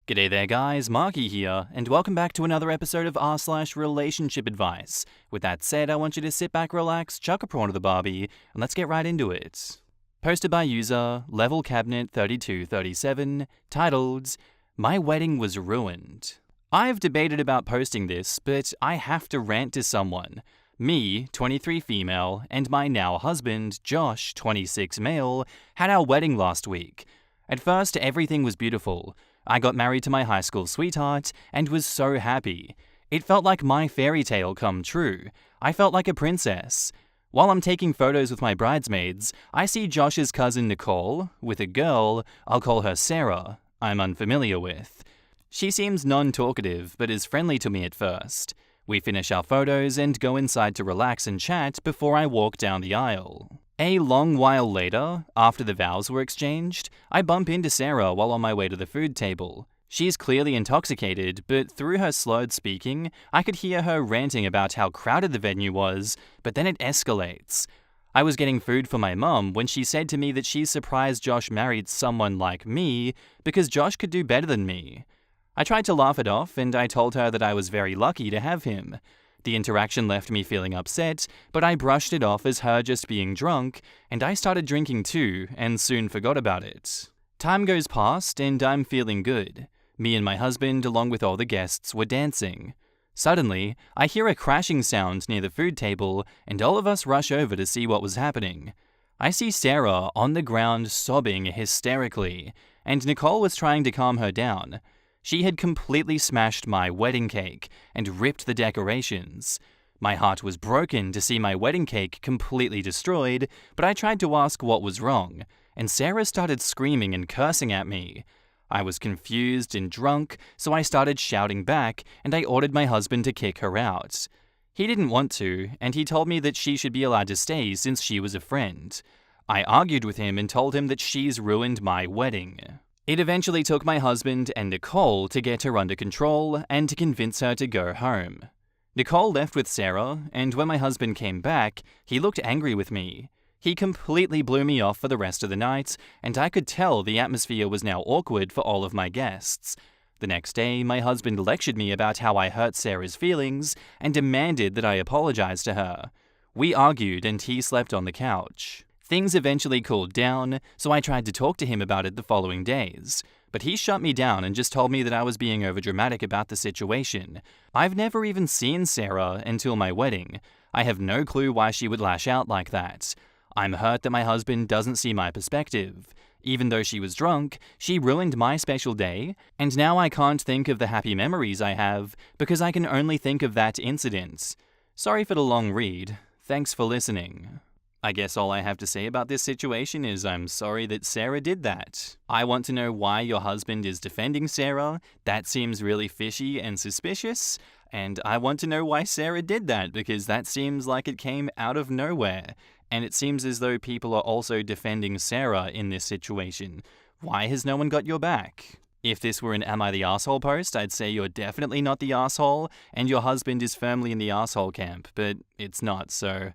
G'day there guys, Marky here, and welcome back to another episode of r/relationship advice. With that said, I want you to sit back, relax, chuck a prawn to the barbie, and let's get right into it. Posted by user levelcabinet3237, titled, My Wedding Was Ruined. I've debated about posting this, but I have to rant to someone. Me, 23 female, and my now husband, Josh, 26 male, had our wedding last week. At first, everything was beautiful. I got married to my high school sweetheart and was so happy. It felt like my fairy tale come true. I felt like a princess. While I'm taking photos with my bridesmaids, I see Josh's cousin Nicole with a girl, I'll call her Sarah, I'm unfamiliar with. She seems non-talkative but is friendly to me at first. We finish our photos and go inside to relax and chat before I walk down the aisle. A long while later, after the vows were exchanged, I bump into Sarah while on my way to the food table. She's clearly intoxicated, but through her slurred speaking, I could hear her ranting about how crowded the venue was, but then it escalates. I was getting food for my mum when she said to me that she's surprised Josh married someone like me because Josh could do better than me. I tried to laugh it off and I told her that I was very lucky to have him. The interaction left me feeling upset, but I brushed it off as her just being drunk, and I started drinking too, and soon forgot about it. Time goes past, and I'm feeling good. Me and my husband, along with all the guests, were dancing. Suddenly, I hear a crashing sound near the food table, and all of us rush over to see what was happening. I see Sarah on the ground sobbing hysterically, and Nicole was trying to calm her down. She had completely smashed my wedding cake and ripped the decorations. My heart was broken to see my wedding cake completely destroyed, but I tried to ask what was wrong, and Sarah started screaming and cursing at me. I was confused and drunk, so I started shouting back, and I ordered my husband to kick her out. He didn't want to, and he told me that she should be allowed to stay since she was a friend. I argued with him and told him that she's ruined my wedding. It eventually took my husband and Nicole to get her under control and to convince her to go home. Nicole left with Sarah, and when my husband came back, he looked angry with me. He completely blew me off for the rest of the night, and I could tell the atmosphere was now awkward for all of my guests. The next day, my husband lectured me about how I hurt Sarah's feelings and demanded that I apologize to her. We argued and he slept on the couch. Things eventually cooled down, so I tried to talk to him about it the following days. But he shut me down and just told me that I was being overdramatic about the situation. I've never even seen Sarah until my wedding. I have no clue why she would lash out like that. I'm hurt that my husband doesn't see my perspective. Even though she was drunk, she ruined my special day, and now I can't think of the happy memories I have because I can only think of that incident. Sorry for the long read. Thanks for listening. I guess all I have to say about this situation is I'm sorry that Sarah did that. I want to know why your husband is defending Sarah. That seems really fishy and suspicious. And I want to know why Sarah did that because that seems like it came out of nowhere. And it seems as though people are also defending Sarah in this situation. Why has no one got your back? If this were an Am I the Asshole post, I'd say you're definitely not the asshole and your husband is firmly in the asshole camp, but it's not, so...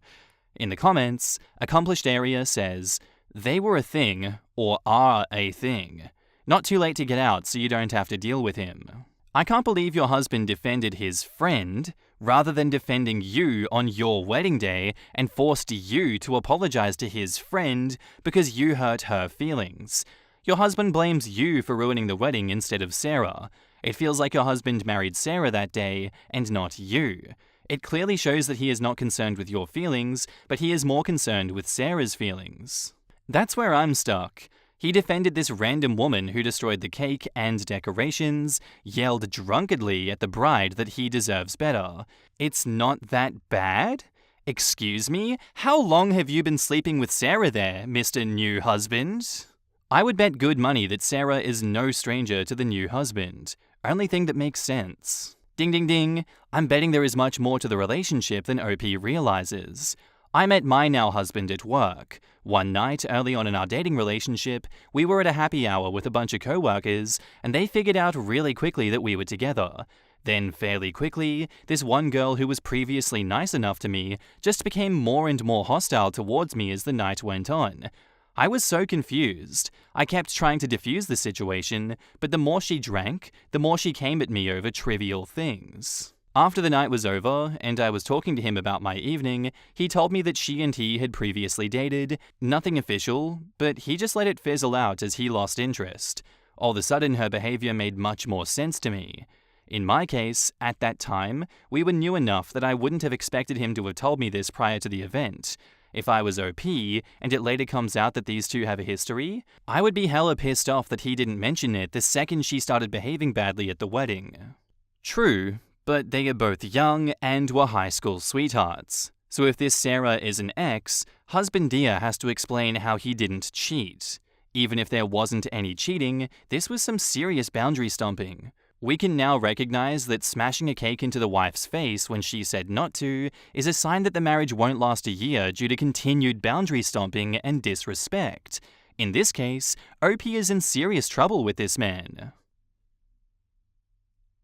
In the comments, Accomplished Area says, they were a thing, or are a thing. Not too late to get out so you don't have to deal with him. I can't believe your husband defended his friend, rather than defending you on your wedding day and forced you to apologize to his friend because you hurt her feelings. Your husband blames you for ruining the wedding instead of Sarah. It feels like your husband married Sarah that day and not you. It clearly shows that he is not concerned with your feelings, but he is more concerned with Sarah's feelings. That's where I'm stuck. He defended this random woman who destroyed the cake and decorations, yelled drunkenly at the bride that he deserves better. It's not that bad? Excuse me? How long have you been sleeping with Sarah there, Mr. New Husband? I would bet good money that Sarah is no stranger to the new husband. Only thing that makes sense. Ding ding ding, I'm betting there is much more to the relationship than OP realizes. I met my now husband at work. One night, early on in our dating relationship, we were at a happy hour with a bunch of co-workers, and they figured out really quickly that we were together. Then, fairly quickly, this one girl who was previously nice enough to me just became more and more hostile towards me as the night went on. I was so confused. I kept trying to defuse the situation, but the more she drank, the more she came at me over trivial things. After the night was over, and I was talking to him about my evening, he told me that she and he had previously dated, nothing official, but he just let it fizzle out as he lost interest. All of a sudden, her behavior made much more sense to me. In my case, at that time, we were new enough that I wouldn't have expected him to have told me this prior to the event. If I was OP, and it later comes out that these two have a history, I would be hella pissed off that he didn't mention it the second she started behaving badly at the wedding. True, but they are both young and were high school sweethearts. So if this Sarah is an ex, husband Dia has to explain how he didn't cheat. Even if there wasn't any cheating, this was some serious boundary stomping. We can now recognize that smashing a cake into the wife's face when she said not to is a sign that the marriage won't last a year due to continued boundary stomping and disrespect. In this case, OP is in serious trouble with this man.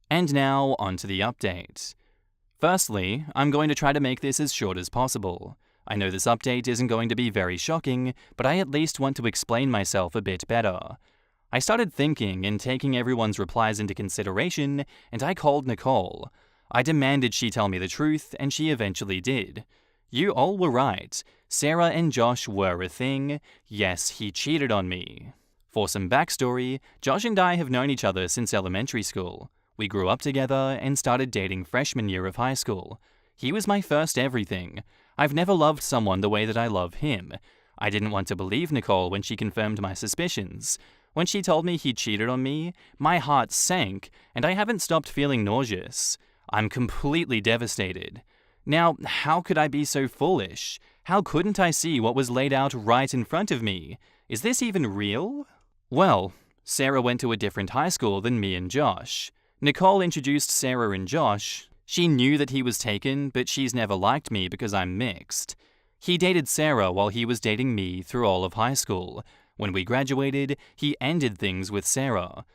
And now, onto the update. Firstly, I'm going to try to make this as short as possible. I know this update isn't going to be very shocking, but I at least want to explain myself a bit better. I started thinking and taking everyone's replies into consideration, and I called Nicole. I demanded she tell me the truth, and she eventually did. You all were right. Sarah and Josh were a thing. Yes, he cheated on me. For some backstory, Josh and I have known each other since elementary school. We grew up together and started dating freshman year of high school. He was my first everything. I've never loved someone the way that I love him. I didn't want to believe Nicole when she confirmed my suspicions. When she told me he cheated on me, my heart sank, and I haven't stopped feeling nauseous. I'm completely devastated. Now, how could I be so foolish? How couldn't I see what was laid out right in front of me? Is this even real? Well, Sarah went to a different high school than me and Josh. Nicole introduced Sarah and Josh. She knew that he was taken, but she's never liked me because I'm mixed. He dated Sarah while he was dating me through all of high school. When we graduated, he ended things with Sarah.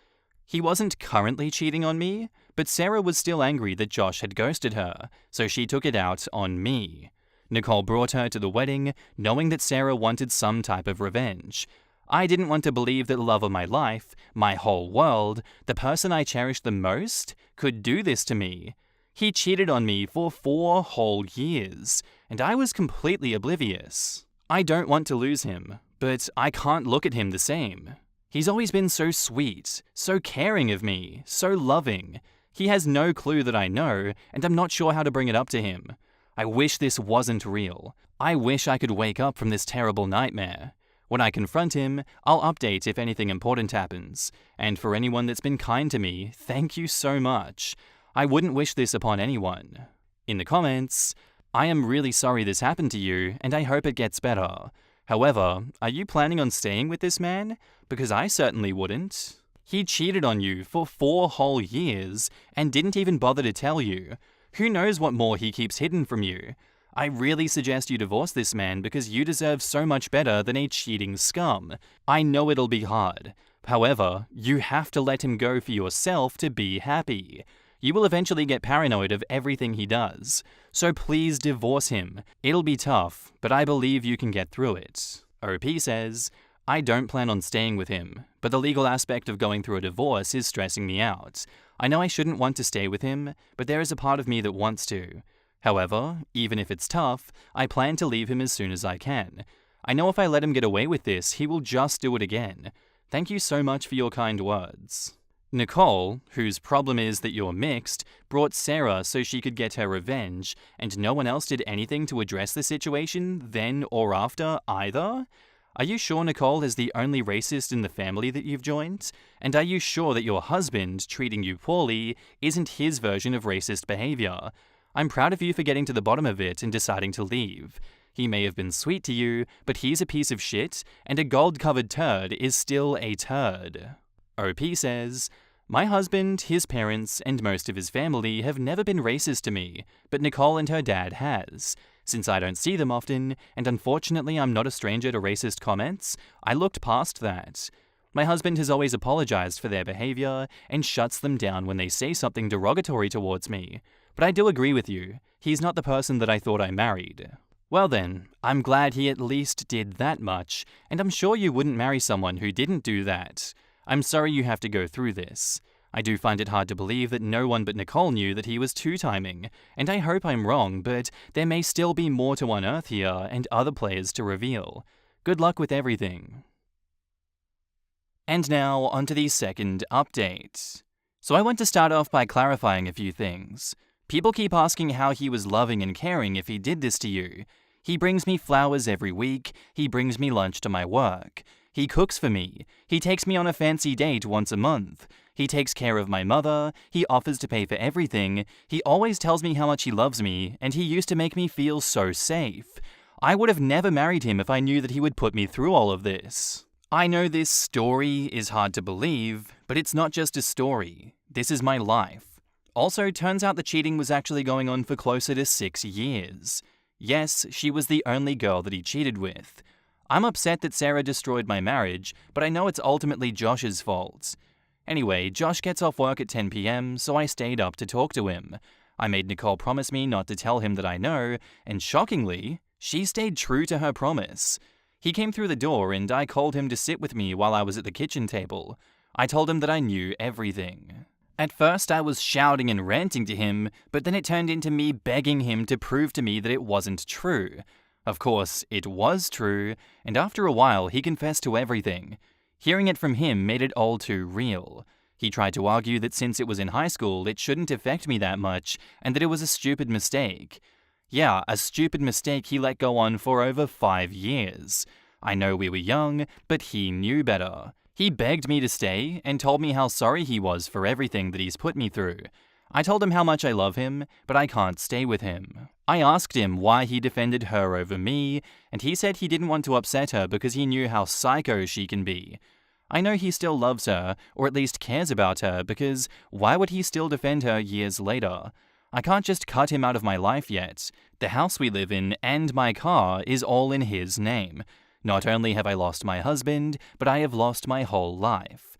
He wasn't currently cheating on me, but Sarah was still angry that Josh had ghosted her, so she took it out on me. Nicole brought her to the wedding, knowing that Sarah wanted some type of revenge. I didn't want to believe that the love of my life, my whole world, the person I cherished the most, could do this to me. He cheated on me for 4 whole years, and I was completely oblivious. I don't want to lose him, but I can't look at him the same. He's always been so sweet, so caring of me, so loving. He has no clue that I know, and I'm not sure how to bring it up to him. I wish this wasn't real. I wish I could wake up from this terrible nightmare. When I confront him, I'll update if anything important happens. And for anyone that's been kind to me, thank you so much. I wouldn't wish this upon anyone. In the comments, I am really sorry this happened to you, and I hope it gets better. However, are you planning on staying with this man? Because I certainly wouldn't. He cheated on you for 4 whole years and didn't even bother to tell you. Who knows what more he keeps hidden from you? I really suggest you divorce this man because you deserve so much better than a cheating scum. I know it'll be hard. However, you have to let him go for yourself to be happy. You will eventually get paranoid of everything he does. So please divorce him. It'll be tough, but I believe you can get through it. OP says, I don't plan on staying with him, but the legal aspect of going through a divorce is stressing me out. I know I shouldn't want to stay with him, but there is a part of me that wants to. However, even if it's tough, I plan to leave him as soon as I can. I know if I let him get away with this, he will just do it again. Thank you so much for your kind words. Nicole, whose problem is that you're mixed, brought Sarah so she could get her revenge, and no one else did anything to address the situation then or after either? Are you sure Nicole is the only racist in the family that you've joined? And are you sure that your husband, treating you poorly, isn't his version of racist behavior? I'm proud of you for getting to the bottom of it and deciding to leave. He may have been sweet to you, but he's a piece of shit, and a gold-covered turd is still a turd. OP says, my husband, his parents, and most of his family have never been racist to me, but Nicole and her dad has. Since I don't see them often, and unfortunately I'm not a stranger to racist comments, I looked past that. My husband has always apologized for their behavior and shuts them down when they say something derogatory towards me. But I do agree with you, he's not the person that I thought I married. Well then, I'm glad he at least did that much, and I'm sure you wouldn't marry someone who didn't do that. I'm sorry you have to go through this. I do find it hard to believe that no one but Nicole knew that he was two-timing, and I hope I'm wrong, but there may still be more to unearth here and other players to reveal. Good luck with everything. And now, onto the second update. So I want to start off by clarifying a few things. People keep asking how he was loving and caring if he did this to you. He brings me flowers every week, he brings me lunch to my work, he cooks for me, he takes me on a fancy date once a month, he takes care of my mother, he offers to pay for everything, he always tells me how much he loves me, and he used to make me feel so safe. I would have never married him if I knew that he would put me through all of this. I know this story is hard to believe, but it's not just a story. This is my life. Also, turns out the cheating was actually going on for closer to 6 years. Yes, she was the only girl that he cheated with. I'm upset that Sarah destroyed my marriage, but I know it's ultimately Josh's fault. Anyway, Josh gets off work at 10 p.m, so I stayed up to talk to him. I made Nicole promise me not to tell him that I know, and shockingly, she stayed true to her promise. He came through the door and I called him to sit with me while I was at the kitchen table. I told him that I knew everything. At first I was shouting and ranting to him, but then it turned into me begging him to prove to me that it wasn't true. Of course, it was true, and after a while he confessed to everything. Hearing it from him made it all too real. He tried to argue that since it was in high school, it shouldn't affect me that much, and that it was a stupid mistake. Yeah, a stupid mistake he let go on for over 5 years. I know we were young, but he knew better. He begged me to stay and told me how sorry he was for everything that he's put me through. I told him how much I love him, but I can't stay with him. I asked him why he defended her over me, and he said he didn't want to upset her because he knew how psycho she can be. I know he still loves her, or at least cares about her, because why would he still defend her years later? I can't just cut him out of my life yet. The house we live in and my car is all in his name. Not only have I lost my husband, but I have lost my whole life.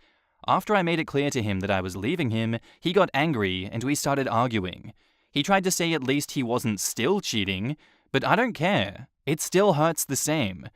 After I made it clear to him that I was leaving him, he got angry and we started arguing. He tried to say at least he wasn't still cheating, but I don't care. It still hurts the same.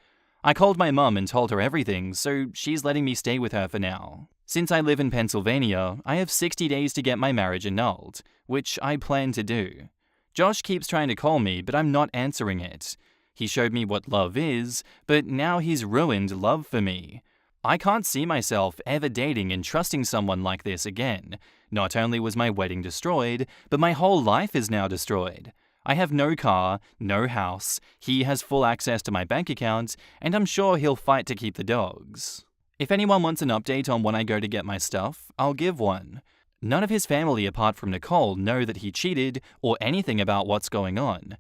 I called my mum and told her everything, so she's letting me stay with her for now. Since I live in Pennsylvania, I have 60 days to get my marriage annulled, which I plan to do. Josh keeps trying to call me, but I'm not answering it. He showed me what love is, but now he's ruined love for me. I can't see myself ever dating and trusting someone like this again. Not only was my wedding destroyed, but my whole life is now destroyed. I have no car, no house, he has full access to my bank account, and I'm sure he'll fight to keep the dogs. If anyone wants an update on when I go to get my stuff, I'll give one. None of his family apart from Nicole know that he cheated or anything about what's going on.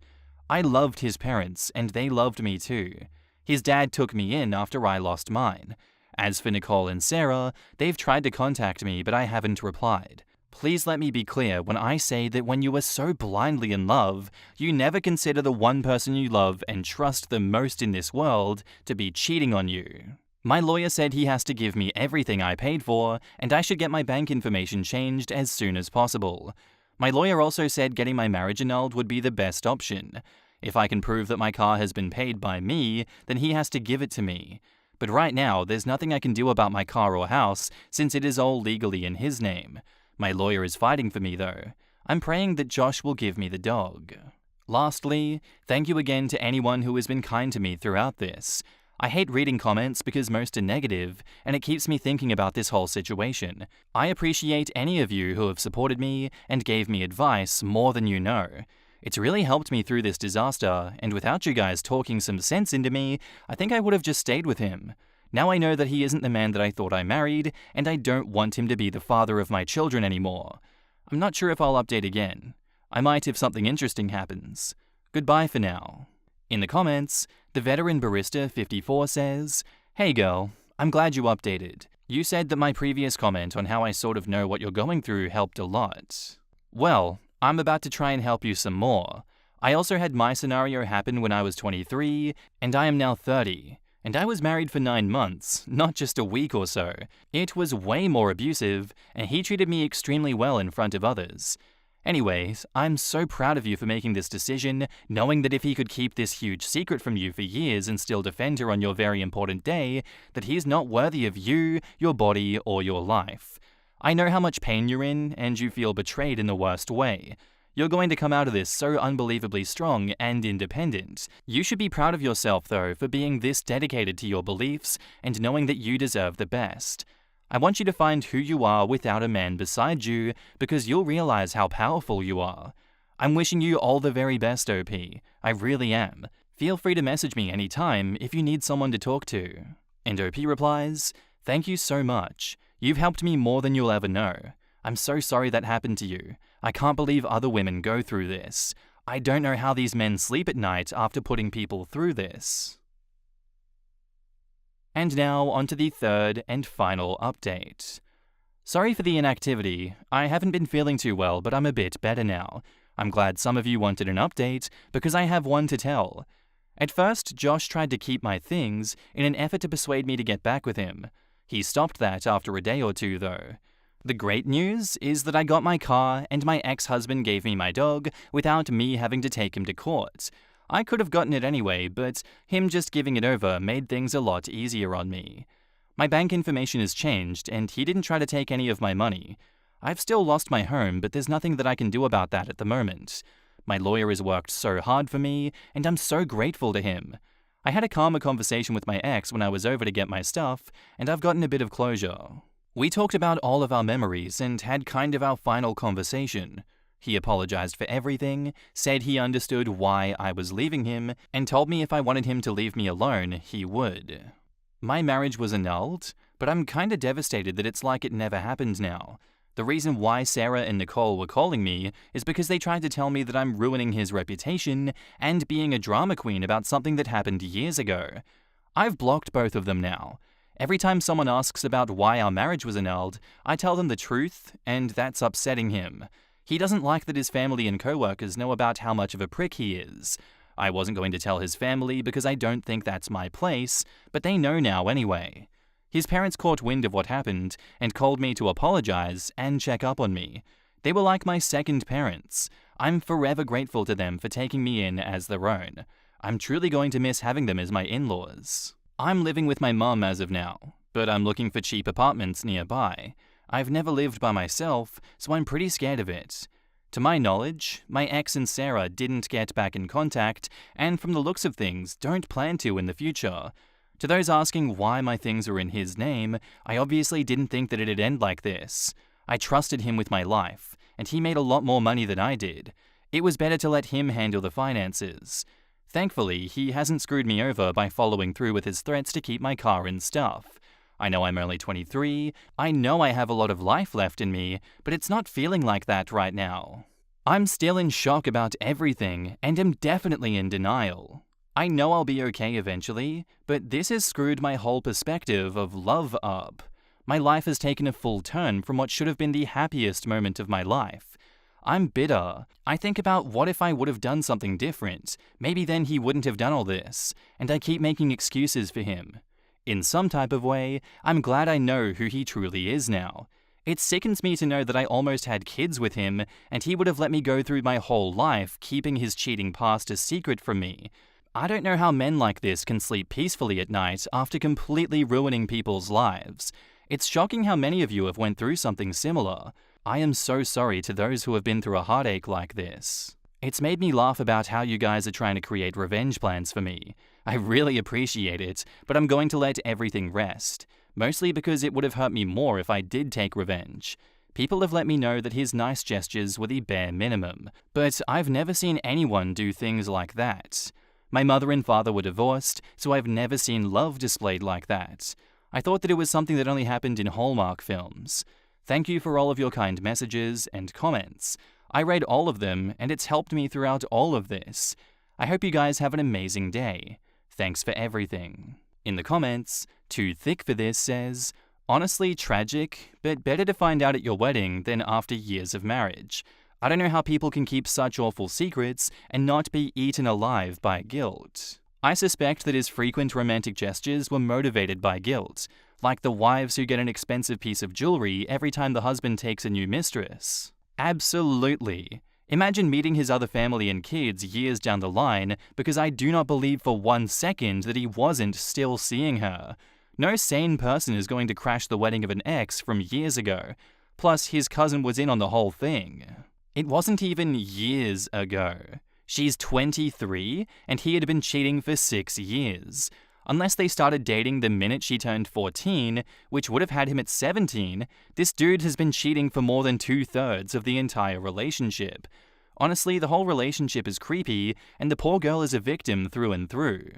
I loved his parents, and they loved me too. His dad took me in after I lost mine. As for Nicole and Sarah, they've tried to contact me, but I haven't replied. Please let me be clear when I say that when you are so blindly in love, you never consider the one person you love and trust the most in this world to be cheating on you. My lawyer said he has to give me everything I paid for, and I should get my bank information changed as soon as possible. My lawyer also said getting my marriage annulled would be the best option. If I can prove that my car has been paid by me, then he has to give it to me. But right now, there's nothing I can do about my car or house since it is all legally in his name. My lawyer is fighting for me though. I'm praying that Josh will give me the dog. Lastly, thank you again to anyone who has been kind to me throughout this. I hate reading comments because most are negative, and it keeps me thinking about this whole situation. I appreciate any of you who have supported me and gave me advice more than you know. It's really helped me through this disaster, and without you guys talking some sense into me, I think I would have just stayed with him. Now I know that he isn't the man that I thought I married, and I don't want him to be the father of my children anymore. I'm not sure if I'll update again. I might if something interesting happens. Goodbye for now. In the comments, the veteran barista 54 says, "Hey girl, I'm glad you updated. You said that my previous comment on how I sort of know what you're going through helped a lot. Well, I'm about to try and help you some more. I also had my scenario happen when I was 23, and I am now 30. And I was married for 9 months, not just a week or so. It was way more abusive, and he treated me extremely well in front of others. Anyways, I'm so proud of you for making this decision, knowing that if he could keep this huge secret from you for years and still defend her on your very important day, that he's not worthy of you, your body, or your life. I know how much pain you're in, and you feel betrayed in the worst way. You're going to come out of this so unbelievably strong and independent. You should be proud of yourself, though, for being this dedicated to your beliefs and knowing that you deserve the best. I want you to find who you are without a man beside you, because you'll realize how powerful you are. I'm wishing you all the very best, OP. I really am. Feel free to message me anytime if you need someone to talk to. And OP replies, "Thank you so much. You've helped me more than you'll ever know. I'm so sorry that happened to you. I can't believe other women go through this. I don't know how these men sleep at night after putting people through this." And now onto the third and final update. Sorry for the inactivity. I haven't been feeling too well, but I'm a bit better now. I'm glad some of you wanted an update, because I have one to tell. At first, Josh tried to keep my things in an effort to persuade me to get back with him. He stopped that after a day or two, though. The great news is that I got my car and my ex-husband gave me my dog without me having to take him to court. I could have gotten it anyway, but him just giving it over made things a lot easier on me. My bank information has changed, and he didn't try to take any of my money. I've still lost my home, but there's nothing that I can do about that at the moment. My lawyer has worked so hard for me, and I'm so grateful to him. I had a calmer conversation with my ex when I was over to get my stuff, and I've gotten a bit of closure. We talked about all of our memories and had kind of our final conversation. He apologized for everything, said he understood why I was leaving him, and told me if I wanted him to leave me alone, he would. My marriage was annulled, but I'm kinda devastated that it's like it never happened now. The reason why Sarah and Nicole were calling me is because they tried to tell me that I'm ruining his reputation and being a drama queen about something that happened years ago. I've blocked both of them now. Every time someone asks about why our marriage was annulled, I tell them the truth, and that's upsetting him. He doesn't like that his family and co-workers know about how much of a prick he is. I wasn't going to tell his family because I don't think that's my place, but they know now anyway. His parents caught wind of what happened and called me to apologize and check up on me. They were like my second parents. I'm forever grateful to them for taking me in as their own. I'm truly going to miss having them as my in-laws. I'm living with my mum as of now, but I'm looking for cheap apartments nearby. I've never lived by myself, so I'm pretty scared of it. To my knowledge, my ex and Sarah didn't get back in contact, and from the looks of things, don't plan to in the future. To those asking why my things are in his name, I obviously didn't think that it'd end like this. I trusted him with my life, and he made a lot more money than I did. It was better to let him handle the finances. Thankfully, he hasn't screwed me over by following through with his threats to keep my car and stuff. I know I'm only 23, I know I have a lot of life left in me, but it's not feeling like that right now. I'm still in shock about everything, and am definitely in denial. I know I'll be okay eventually, but this has screwed my whole perspective of love up. My life has taken a full turn from what should have been the happiest moment of my life. I'm bitter. I think about what if I would have done something different. Maybe then he wouldn't have done all this, and I keep making excuses for him. In some type of way, I'm glad I know who he truly is now. It sickens me to know that I almost had kids with him, and he would have let me go through my whole life keeping his cheating past a secret from me. I don't know how men like this can sleep peacefully at night after completely ruining people's lives. It's shocking how many of you have went through something similar. I am so sorry to those who have been through a heartache like this. It's made me laugh about how you guys are trying to create revenge plans for me. I really appreciate it, but I'm going to let everything rest. Mostly because it would have hurt me more if I did take revenge. People have let me know that his nice gestures were the bare minimum, but I've never seen anyone do things like that. My mother and father were divorced, so I've never seen love displayed like that. I thought that it was something that only happened in Hallmark films. Thank you for all of your kind messages and comments. I read all of them, and it's helped me throughout all of this. I hope you guys have an amazing day. Thanks for everything. In the comments, Too Thick for This says, honestly tragic, but better to find out at your wedding than after years of marriage. I don't know how people can keep such awful secrets and not be eaten alive by guilt. I suspect that his frequent romantic gestures were motivated by guilt, like the wives who get an expensive piece of jewelry every time the husband takes a new mistress. Absolutely. Imagine meeting his other family and kids years down the line because I do not believe for 1 second that he wasn't still seeing her. No sane person is going to crash the wedding of an ex from years ago. Plus, his cousin was in on the whole thing. It wasn't even years ago. She's 23, and he had been cheating for 6 years. Unless they started dating the minute she turned 14, which would have had him at 17, this dude has been cheating for more than 2/3 of the entire relationship. Honestly, the whole relationship is creepy, and the poor girl is a victim through and through.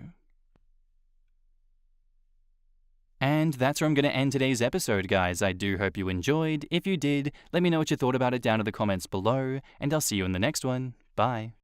And that's where I'm going to end today's episode, guys. I do hope you enjoyed. If you did, let me know what you thought about it down in the comments below, and I'll see you in the next one. Bye.